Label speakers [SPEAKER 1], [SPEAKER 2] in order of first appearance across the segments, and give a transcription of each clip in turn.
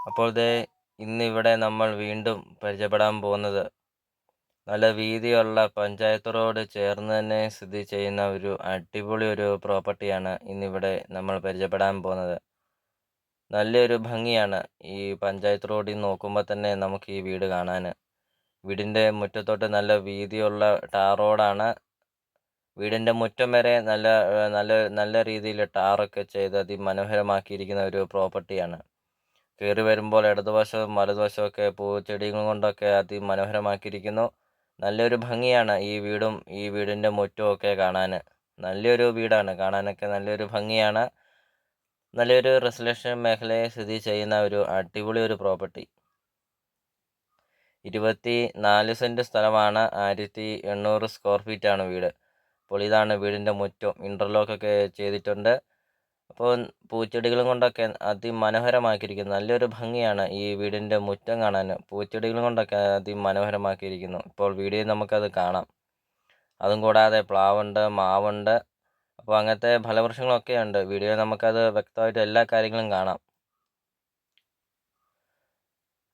[SPEAKER 1] അപ്പോൾ ദേ ഇന്നിവിടെ നമ്മൾ വീണ്ടും പരിചയപ്പെടാൻ പോകുന്നത് നല്ല വീതിയുള്ള പഞ്ചായത്ത് റോഡ് ചേർന്ന് തന്നെ സ്ഥിതി ചെയ്യുന്ന ഒരു അടിപൊളി ഒരു പ്രോപ്പർട്ടിയാണ് ഇന്നിവിടെ നമ്മൾ പരിചയപ്പെടാൻ പോകുന്നത്. നല്ലൊരു ഭംഗിയാണ് ഈ പഞ്ചായത്ത് റോഡിൽ നോക്കുമ്പോൾ തന്നെ നമുക്ക് ഈ വീട് കാണാൻ. വീടിൻ്റെ മുറ്റത്തോട്ട് നല്ല വീതിയുള്ള ടാർ റോഡാണ്. വീടിൻ്റെ മുറ്റം വരെ നല്ല നല്ല നല്ല രീതിയിൽ ടാറൊക്കെ ചെയ്ത് അതിമനോഹരമാക്കിയിരിക്കുന്ന ഒരു പ്രോപ്പർട്ടിയാണ്. കയറി വരുമ്പോൾ ഇടതുവശവും വലതുവശമൊക്കെ പൂച്ചെടികൾ കൊണ്ടൊക്കെ അതിമനോഹരമാക്കിയിരിക്കുന്നു. നല്ലൊരു ഭംഗിയാണ് ഈ വീടും ഈ വീടിൻ്റെ മുറ്റവും ഒക്കെ കാണാൻ. നല്ലൊരു വീടാണ്, കാണാനൊക്കെ നല്ലൊരു ഭംഗിയാണ്. നല്ലൊരു റെസിഡൻഷ്യൽ മേഖലയെ സ്ഥിതി ചെയ്യുന്ന ഒരു അടിപൊളി ഒരു പ്രോപ്പർട്ടി. 24 സെൻറ്റ് സ്ഥലമാണ്. 1800 സ്ക്വയർ ഫീറ്റാണ് വീട്. അപ്പോൾ ഇതാണ് വീടിൻ്റെ മുറ്റം. ഇൻ്റർലോക്കൊക്കെ ചെയ്തിട്ടുണ്ട്. അപ്പോൾ പൂച്ചെടികളും കൊണ്ടൊക്കെ അതിമനോഹരമാക്കിയിരിക്കുന്നു. നല്ലൊരു ഭംഗിയാണ് ഈ വീടിൻ്റെ മുറ്റം കാണാൻ. പൂച്ചെടികളും കൊണ്ടൊക്കെ അതിമനോഹരമാക്കിയിരിക്കുന്നു. ഇപ്പോൾ വീഡിയോയിൽ നമുക്കത് കാണാം. അതും കൂടാതെ പ്ലാവുണ്ട്, മാവുണ്ട്. അപ്പോൾ അങ്ങനത്തെ ഫലവൃക്ഷങ്ങളൊക്കെ ഉണ്ട്. വീഡിയോയിൽ നമുക്കത് വ്യക്തമായിട്ട് എല്ലാ കാര്യങ്ങളും കാണാം.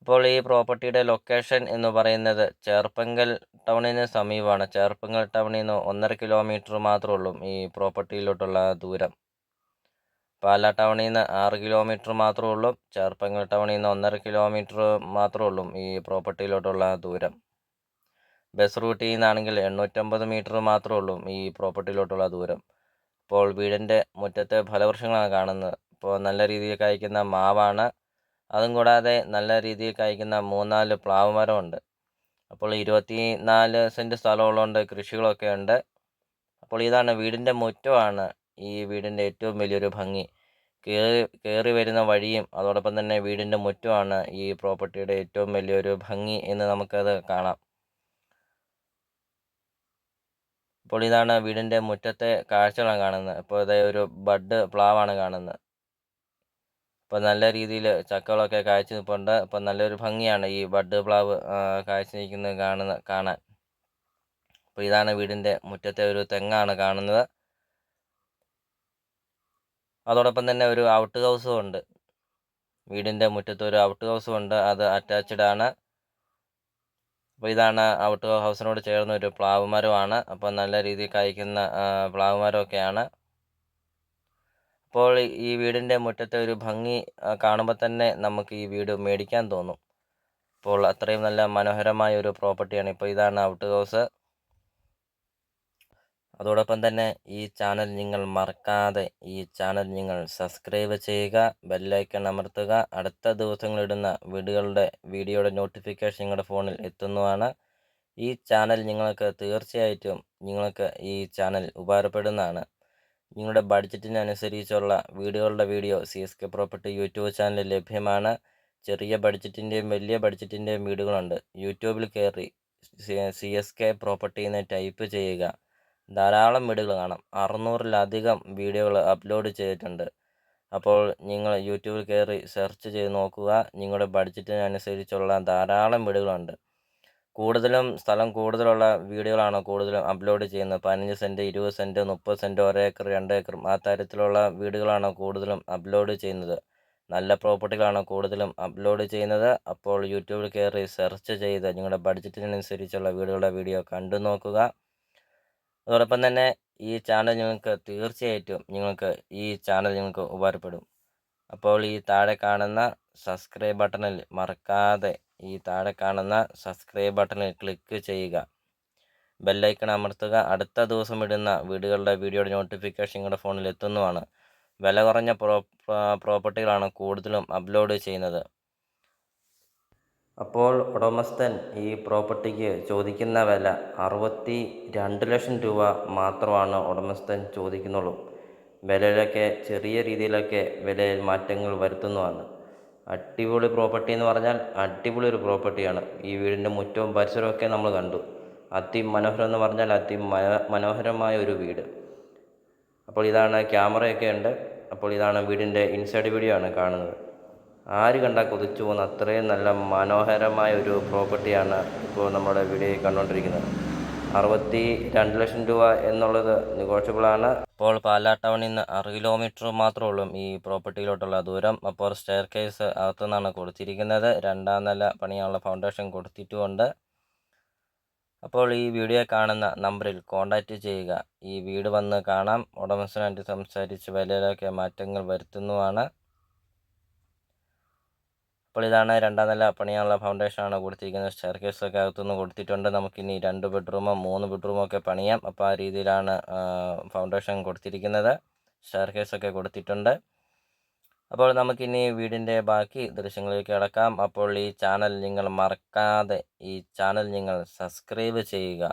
[SPEAKER 1] ഇപ്പോൾ ഈ പ്രോപ്പർട്ടിയുടെ ലൊക്കേഷൻ എന്ന് പറയുന്നത് ചേർപ്പങ്കൽ ടൗണിന് സമീപമാണ്. ചേർപ്പങ്കൽ ടൗണിൽ നിന്ന് 1.5 കിലോമീറ്റർ മാത്രമേ ഉള്ളൂ ഈ പ്രോപ്പർട്ടിയിലോട്ടുള്ള ദൂരം. പാലാ ടൗണിൽ നിന്ന് 6 കിലോമീറ്റർ മാത്രമേ ഉള്ളൂ. ചേർപ്പങ്കൽ ടൗണിൽ നിന്ന് 1.5 കിലോമീറ്റർ മാത്രമേ ഉള്ളൂ ഈ പ്രോപ്പർട്ടിയിലോട്ടുള്ള ദൂരം. ബസ് റൂട്ടിൽ നിന്നാണെങ്കിൽ 850 മീറ്റർ മാത്രമേ ഉള്ളൂ ഈ പ്രോപ്പർട്ടിയിലോട്ടുള്ള ദൂരം. ഇപ്പോൾ വീടിൻ്റെ മുറ്റത്തെ ഫലവൃക്ഷങ്ങളാണ് കാണുന്നത്. ഇപ്പോൾ നല്ല രീതിയിൽ കായ്ക്കുന്ന മാവാണ്. അതും കൂടാതെ നല്ല രീതിയിൽ കായ്ക്കുന്ന 3-4 പ്ലാവ് മരമുണ്ട്. അപ്പോൾ 24 സെൻറ്റ് സ്ഥലമുള്ളതുകൊണ്ട് കൃഷികളൊക്കെ ഉണ്ട്. അപ്പോൾ ഇതാണ് വീടിൻ്റെ മുറ്റമാണ് ഈ വീടിൻ്റെ ഏറ്റവും വലിയൊരു ഭംഗി. കയറി വരുന്ന വഴിയും അതോടൊപ്പം തന്നെ വീടിൻ്റെ മുറ്റമാണ് ഈ പ്രോപ്പർട്ടിയുടെ ഏറ്റവും വലിയൊരു ഭംഗി എന്ന് നമുക്കത് കാണാം. അപ്പോൾ ഇതാണ് വീടിൻ്റെ മുറ്റത്തെ കാഴ്ചകളാണ് കാണുന്നത്. ഇപ്പോൾ ഇതേ ഒരു ബഡ് പ്ലാവാണ് കാണുന്നത്. അപ്പോൾ നല്ല രീതിയിൽ ചക്കകളൊക്കെ കായ്ച്ച് നിൽപ്പുണ്ട്. അപ്പോൾ നല്ലൊരു ഭംഗിയാണ് ഈ ബഡ് പ്ലാവ് കായ്ച്ച് നിൽക്കുന്നത് കാണാൻ. അപ്പോൾ ഇതാണ് വീടിൻ്റെ മുറ്റത്തെ ഒരു തെങ്ങാണ് കാണുന്നത്. അതോടൊപ്പം തന്നെ ഒരു ഔട്ട് ഹൗസും ഉണ്ട്. വീടിൻ്റെ മുറ്റത്ത് ഒരു ഔട്ട് ഹൗസും ഉണ്ട്. അത് അറ്റാച്ച്ഡ് ആണ്. അപ്പോൾ ഇതാണ് ഔട്ട് ഹൗസിനോട് ചേർന്ന ഒരു പ്ലാവ് മരമാണ്. അപ്പോൾ നല്ല രീതിയിൽ കായ്ക്കുന്ന പ്ലാവ് മരമൊക്കെയാണ്. അപ്പോൾ ഈ വീടിൻ്റെ മുറ്റത്തെ ഒരു ഭംഗി കാണുമ്പോൾ തന്നെ നമുക്ക് ഈ വീട് മേടിക്കാൻ തോന്നും. അപ്പോൾ അത്രയും നല്ല മനോഹരമായ ഒരു പ്രോപ്പർട്ടിയാണ്. ഇപ്പോൾ ഇതാണ് ഔട്ട് ഹൗസ്. അതോടൊപ്പം തന്നെ ഈ ചാനൽ നിങ്ങൾ മറക്കാതെ സബ്സ്ക്രൈബ് ചെയ്യുക, ബെല്ലൈക്കൺ അമർത്തുക. അടുത്ത ദിവസങ്ങളിടുന്ന വീഡിയോയുടെ നോട്ടിഫിക്കേഷൻ നിങ്ങളുടെ ഫോണിൽ എത്തുന്നതാണ്. ഈ ചാനൽ തീർച്ചയായിട്ടും ഈ ചാനൽ ഉപകാരപ്പെടുന്നതാണ്. നിങ്ങളുടെ ബഡ്ജറ്റിനനുസരിച്ചുള്ള വീഡിയോ CSK പ്രോപ്പർട്ടി യൂട്യൂബ് ചാനലിൽ ലഭ്യമാണ്. ചെറിയ ബഡ്ജറ്റിൻ്റെയും വലിയ ബഡ്ജറ്റിൻ്റെയും വീടുകളുണ്ട്. യൂട്യൂബിൽ കയറി CSK പ്രോപ്പർട്ടി എന്ന് ടൈപ്പ് ചെയ്യുക. ധാരാളം വീഡിയോകൾ കാണാം. 600-ലധികം വീഡിയോകൾ അപ്ലോഡ് ചെയ്തിട്ടുണ്ട്. അപ്പോൾ നിങ്ങൾ യൂട്യൂബിൽ കയറി സെർച്ച് ചെയ്ത് നോക്കുക. നിങ്ങളുടെ ബഡ്ജറ്റിനനുസരിച്ചുള്ള ധാരാളം വീഡിയോകളുണ്ട്. സ്ഥലം കൂടുതലുള്ള വീഡിയോകളാണ് കൂടുതലും അപ്ലോഡ് ചെയ്യുന്നത്. 15 cent, 20 cent, 30 cent, 1 acre, 2 acre ആ തരത്തിലുള്ള വീടുകളാണ് കൂടുതലും അപ്ലോഡ് ചെയ്യുന്നത്. നല്ല പ്രോപ്പർട്ടികളാണ് കൂടുതലും അപ്ലോഡ് ചെയ്യുന്നത്. അപ്പോൾ യൂട്യൂബിൽ കയറി സെർച്ച് ചെയ്ത് നിങ്ങളുടെ ബഡ്ജറ്റിനനുസരിച്ചുള്ള വീഡിയോ കണ്ടു നോക്കുക. അതോടൊപ്പം തന്നെ ഈ ചാനൽ തീർച്ചയായിട്ടും ഈ ചാനൽ നിങ്ങൾക്ക് ഉപകാരപ്പെടും. അപ്പോൾ ഈ താഴെ കാണുന്ന സബ്സ്ക്രൈബ് ബട്ടണിൽ മറക്കാതെ ക്ലിക്ക് ചെയ്യുക. ബെല്ലൈക്കൺ അമർത്തുക. അടുത്ത ദിവസം ഇടുന്ന വീഡിയോയുടെ നോട്ടിഫിക്കേഷൻ നിങ്ങളുടെ ഫോണിൽ എത്തുന്നതാണ്. വില കുറഞ്ഞ പ്രോപ്പർട്ടികളാണ് കൂടുതലും അപ്ലോഡ് ചെയ്യുന്നത്. അപ്പോൾ ഉടമസ്ഥൻ ഈ പ്രോപ്പർട്ടിക്ക് ചോദിക്കുന്ന വില 62 ലക്ഷം രൂപ മാത്രമാണ് ഉടമസ്ഥൻ ചോദിക്കുന്നുള്ളൂ. വിലയിലൊക്കെ ചെറിയ രീതിയിലൊക്കെ വിലയിൽ മാറ്റങ്ങൾ വരുത്തുന്നതാണ്. അടിപൊളി പ്രോപ്പർട്ടി എന്ന് പറഞ്ഞാൽ അടിപൊളി ഒരു പ്രോപ്പർട്ടിയാണ്. ഈ വീടിൻ്റെ മുറ്റവും പരിസരമൊക്കെ നമ്മൾ കണ്ടു. അതിമനോഹരം എന്ന് പറഞ്ഞാൽ മനോഹരമായ ഒരു വീട്. അപ്പോൾ ഇതാണ് ക്യാമറയൊക്കെ ഉണ്ട്. അപ്പോൾ ഇതാണ് വീടിൻ്റെ ഇൻസൈഡ് വീഡിയോ ആണ് കാണുന്നത്. ആര് കണ്ടാൽ കൊതിച്ചു പോകുന്ന അത്രയും നല്ല മനോഹരമായ ഒരു പ്രോപ്പർട്ടിയാണ് ഇപ്പോൾ നമ്മുടെ വീഡിയോയിൽ കണ്ടുകൊണ്ടിരിക്കുന്നത്. 62 ലക്ഷം രൂപ എന്നുള്ളത് നെഗോഷ്യബിളാണ്. അപ്പോൾ പാലാ ടൗണിൽ നിന്ന് 6 കിലോമീറ്റർ മാത്രമേ ഉള്ളൂ ഈ പ്രോപ്പർട്ടിയിലോട്ടുള്ള ദൂരം. അപ്പോൾ സ്റ്റെയർ കേസ് അകത്തുനിന്നാണ് കൊടുത്തിരിക്കുന്നത്. 2ാം നില പണിയാനുള്ള ഫൗണ്ടേഷൻ കൊടുത്തിട്ടുമുണ്ട്. അപ്പോൾ ഈ വീഡിയോ കാണുന്ന നമ്പറിൽ കോൺടാക്റ്റ് ചെയ്യുക. ഈ വീട് വന്ന് കാണാം. ഉടമസ്ഥനായിട്ട് സംസാരിച്ച് വിലയിലൊക്കെ മാറ്റങ്ങൾ വരുത്തുന്നതാണ്. അപ്പോൾ ഇതാണ് 2ാം നില പണിയാനുള്ള ഫൗണ്ടേഷനാണ് കൊടുത്തിരിക്കുന്നത്. സ്റ്റെയർ കേസൊക്കെ അകത്തുനിന്ന് കൊടുത്തിട്ടുണ്ട്. നമുക്കിനി 2 ബെഡ്റൂമോ 3 ബെഡ്റൂമോ ഒക്കെ പണിയാം. അപ്പോൾ ആ രീതിയിലാണ് ഫൗണ്ടേഷൻ കൊടുത്തിരിക്കുന്നത്. സ്റ്റെയർ കേസൊക്കെ കൊടുത്തിട്ടുണ്ട്. അപ്പോൾ നമുക്കിനി വീടിൻ്റെ ബാക്കി ദൃശ്യങ്ങളിലേക്ക് കടക്കാം. അപ്പോൾ ഈ ചാനൽ നിങ്ങൾ മറക്കാതെ സബ്സ്ക്രൈബ് ചെയ്യുക.